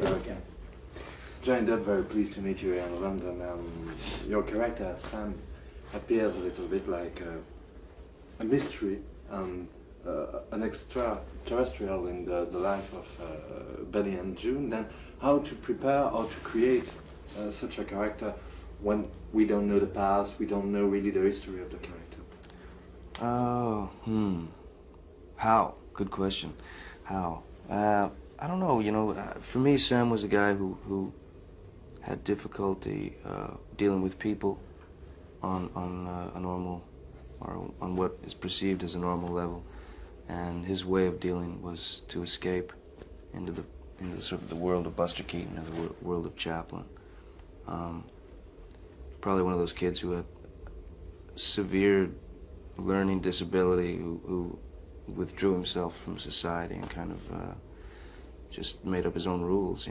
Okay. Johnny Depp, very pleased to meet you here in London. Your character, Sam, appears a little bit like a mystery and an extraterrestrial in the life of Benny and June. Then how to prepare or to create such a character when we don't know the past, we don't know really the history of the character? How? Good question. How? I don't know, for me, Sam was a guy who had difficulty dealing with people on a normal, or on what is perceived as a normal level, and his way of dealing was to escape into the sort of the world of Buster Keaton, or the world of Chaplin. Probably one of those kids who had severe learning disability, who withdrew himself from society and kind of just made up his own rules,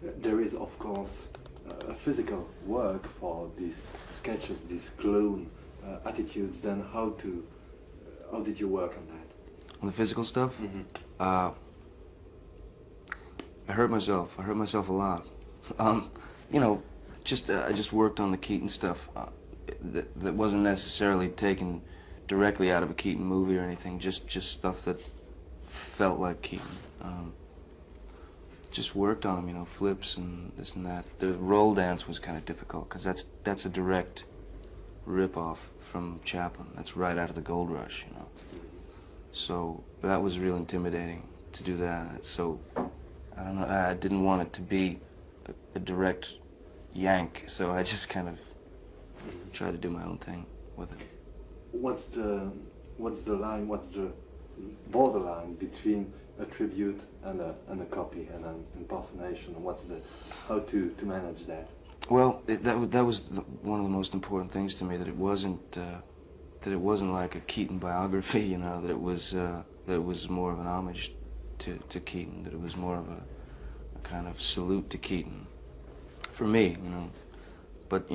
There is, of course, a physical work for these sketches, these clone attitudes. Then how did you work on that? On the physical stuff? I hurt myself. I hurt myself a lot. I just worked on the Keaton stuff that wasn't necessarily taken directly out of a Keaton movie or anything. Just stuff that felt like Keaton. Just worked on them, flips and this and that. The roll dance was kind of difficult because that's a direct rip-off from Chaplin. That's right out of the Gold Rush, So that was real intimidating to do that. So I don't know. I didn't want it to be a direct yank, so I just kind of tried to do my own thing with it. What's the line? What's the borderline between a tribute and a copy and an impersonation? How to manage that? Well, that was one of the most important things to me, that it wasn't like a Keaton biography, that it was more of an homage to Keaton, that it was more of a kind of salute to Keaton for me, But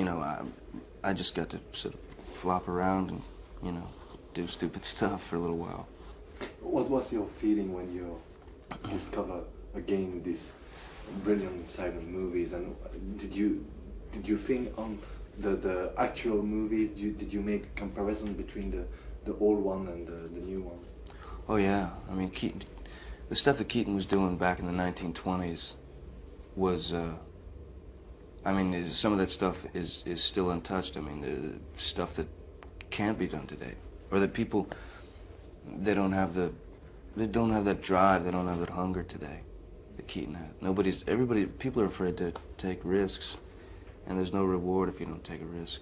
I just got to sort of flop around and do stupid stuff for a little while. What was your feeling when you discover again these brilliant silent movies? And did you think on the actual movies? Did you make a comparison between the old one and the new one? Oh yeah, I mean Keaton, the stuff that Keaton was doing back in the 1920s was. Some of that stuff is still untouched. The stuff that can't be done today, or that people. They don't have that drive, they don't have that hunger today that Keaton had. People are afraid to take risks, and there's no reward if you don't take a risk.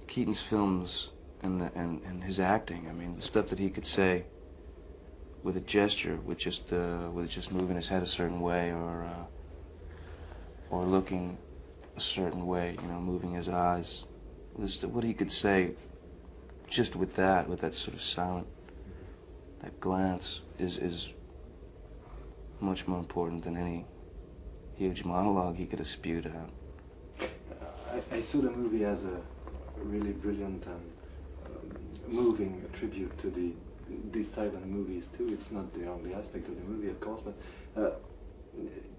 Keaton's films and his acting, the stuff that he could say with a gesture, with just moving his head a certain way, or looking a certain way, moving his eyes, what he could say just with that sort of silent, that glance is much more important than any huge monologue he could have spewed out. I saw the movie as a really brilliant and moving tribute to these silent movies too. It's not the only aspect of the movie, of course, but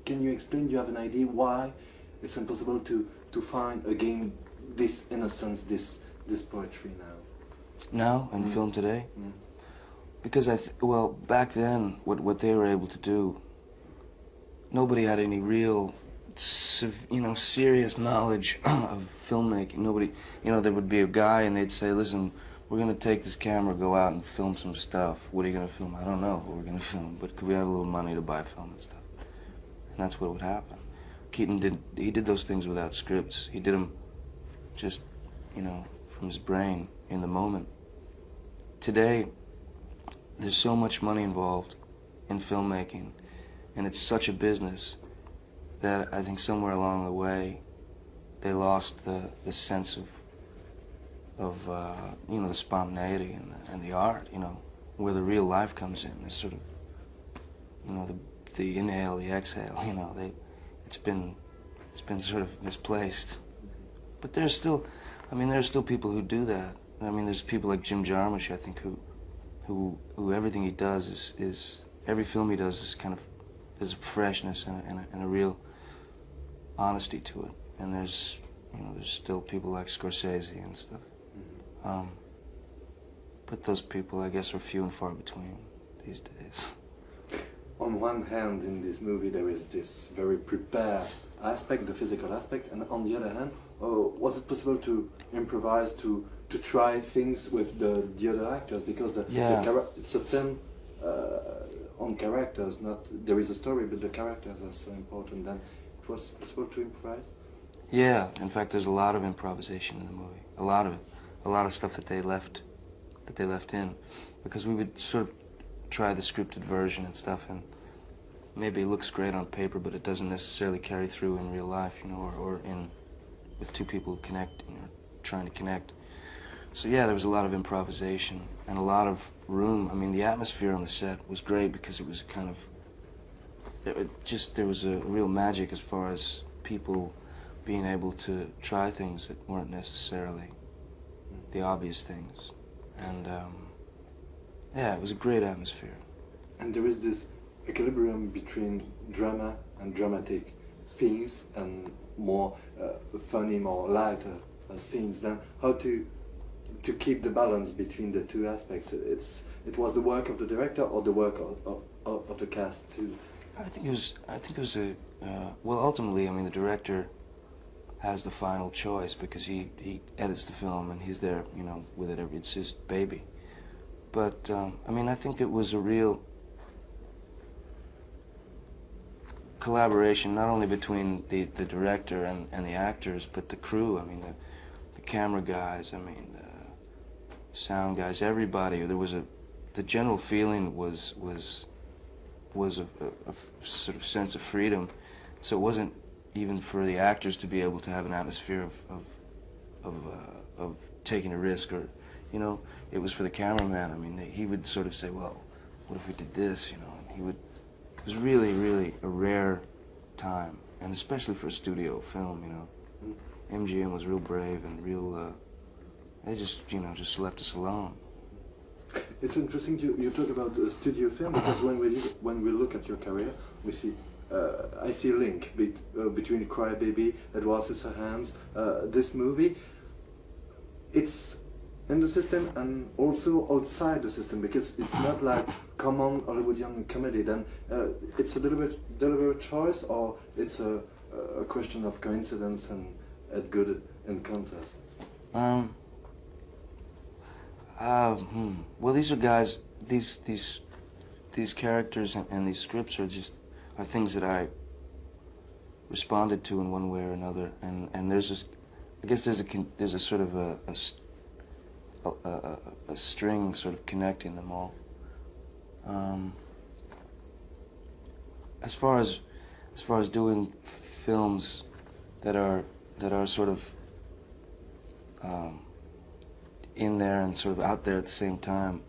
can you explain, do you have an idea why it's impossible to find again this innocence, this poetry now? Now, in film today? Because back then, what they were able to do, nobody had any real, serious knowledge of filmmaking. Nobody, there would be a guy and they'd say, listen, we're going to take this camera, go out and film some stuff. What are you going to film? I don't know what we're going to film, but could we have a little money to buy film and stuff? And that's what would happen. Keaton did those things without scripts. He did them just, from his brain in the moment. Today, there's so much money involved in filmmaking, and it's such a business that I think somewhere along the way they lost the sense of the spontaneity and the art, where the real life comes in. This sort of, the inhale, the exhale, it's been sort of misplaced. But there's still people who do that. There's people like Jim Jarmusch, I think, who everything he does is every film he does is kind of, there's a freshness and a real honesty to it. And there's, you know, there's still people like Scorsese and stuff. But those people, I guess, are few and far between these days. On one hand, in this movie, there is this very prepared aspect, the physical aspect, and on the other hand, was it possible to improvise, to try things with the other actors? Because it's a film on characters, not there is a story, but the characters are so important. Then it was possible to improvise. Yeah, in fact, there's a lot of improvisation in the movie. A lot of it, a lot of stuff that they left in, because we would sort of try the scripted version and stuff, and maybe it looks great on paper, but it doesn't necessarily carry through in real life, you know, or in with two people connect, you know, trying to connect. So yeah, there was a lot of improvisation and a lot of room. I mean, the atmosphere on the set was great because it was kind of, there was a real magic as far as people being able to try things that weren't necessarily the obvious things. And yeah, it was a great atmosphere. And there is this equilibrium between drama and dramatic themes and more funny, more lighter scenes. Then how to keep the balance between the two aspects? It was the work of the director or the work of the cast too? I think it was a well, ultimately, I mean, the director has the final choice because he edits the film and he's there, you know, with it. It's his baby. But I mean, I think it was a real collaboration, not only between the director and the actors, but the crew. I mean, the camera guys. I mean, the sound guys. Everybody. There was the general feeling was a sort of sense of freedom. So it wasn't even for the actors to be able to have an atmosphere of taking a risk, or, you know, it was for the cameraman. I mean, he would sort of say, well, what if we did this, you know, and he would, it was really, really a rare time, and especially for a studio film, you know. MGM was real brave and real, they just, you know, just left us alone. It's interesting you talk about the studio film, because when we look at your career, we see I see a link between Cry Baby, Edward Scissorhands, this movie. It's in the system and also outside the system, because it's not like common Hollywoodian comedy. Then it's a little bit deliberate choice, or it's a question of coincidence and at good encounters. Well, these are guys. These characters and these scripts are things that I responded to in one way or another, and there's this, I guess there's a sort of a string sort of connecting them all. As far as doing films that are sort of in there and sort of out there at the same time,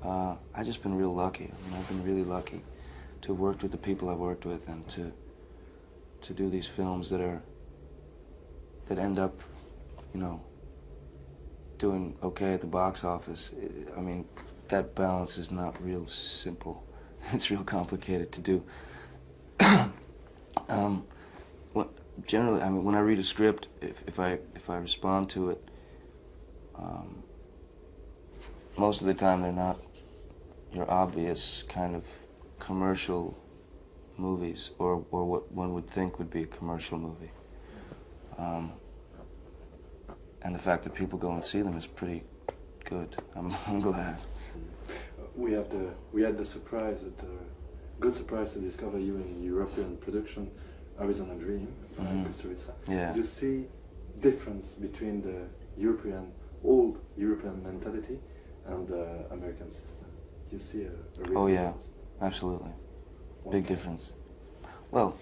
I've just been real lucky. I mean, I've been really lucky to have worked with the people I've worked with, and to do these films that end up, you know, doing okay at the box office. I mean, that balance is not real simple. It's real complicated to do. Generally, I mean, when I read a script, if I respond to it, most of the time they're not your obvious kind of commercial movies, or what one would think would be a commercial movie. And the fact that people go and see them is pretty good. I'm glad. We had the surprise, good surprise to discover you in European production, Arizona Dream, Costa Rica. Yeah. You see difference between the old European mentality and the American system. You see a real difference. Absolutely. Big difference. Well,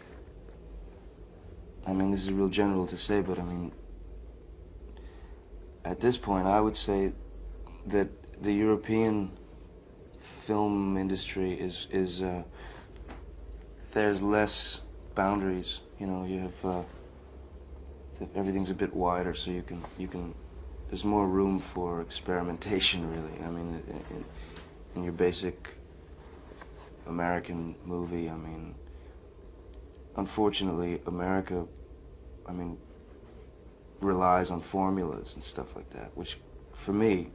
I mean, this is real general to say, but I mean, at this point, I would say that the European film industry is there's less boundaries. You know, you have everything's a bit wider, so you can. There's more room for experimentation, really. I mean, in your basic American movie. I mean, unfortunately, America, I mean, relies on formulas and stuff like that, which, for me,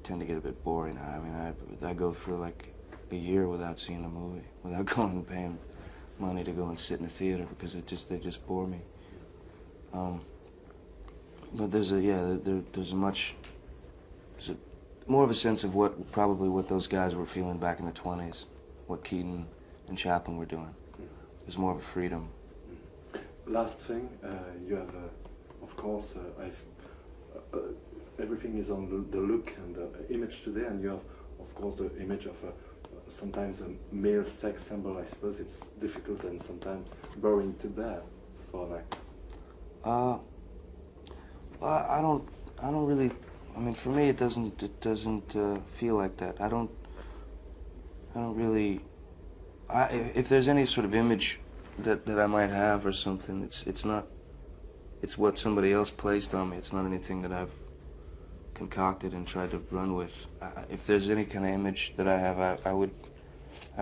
tend to get a bit boring. I mean, I go for like a year without seeing a movie, without going and paying money to go and sit in a theater because they just bore me. But there's more of a sense of what those guys were feeling back in the 20s, what Keaton and Chaplin were doing. There's more of a freedom. Last thing, you have, of course, everything is on the look and the image today, and you have, of course, the image of sometimes a male sex symbol. I suppose it's difficult and sometimes boring to bear for an actor. Well, I don't really. I mean, for me, it doesn't feel like that. I don't really. If there's any sort of image that I might have or something, it's not. It's what somebody else placed on me. It's not anything that I've concocted and tried to run with. If there's any kind of image that I have, I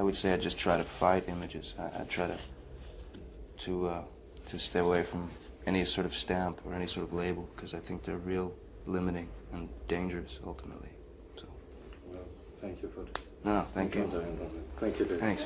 would say I just try to fight images. I try to stay away from any sort of stamp or any sort of label, because I think they're real limiting and dangerous ultimately. So. Well, thank you for this. No, thank you. Thank you. David. Thanks.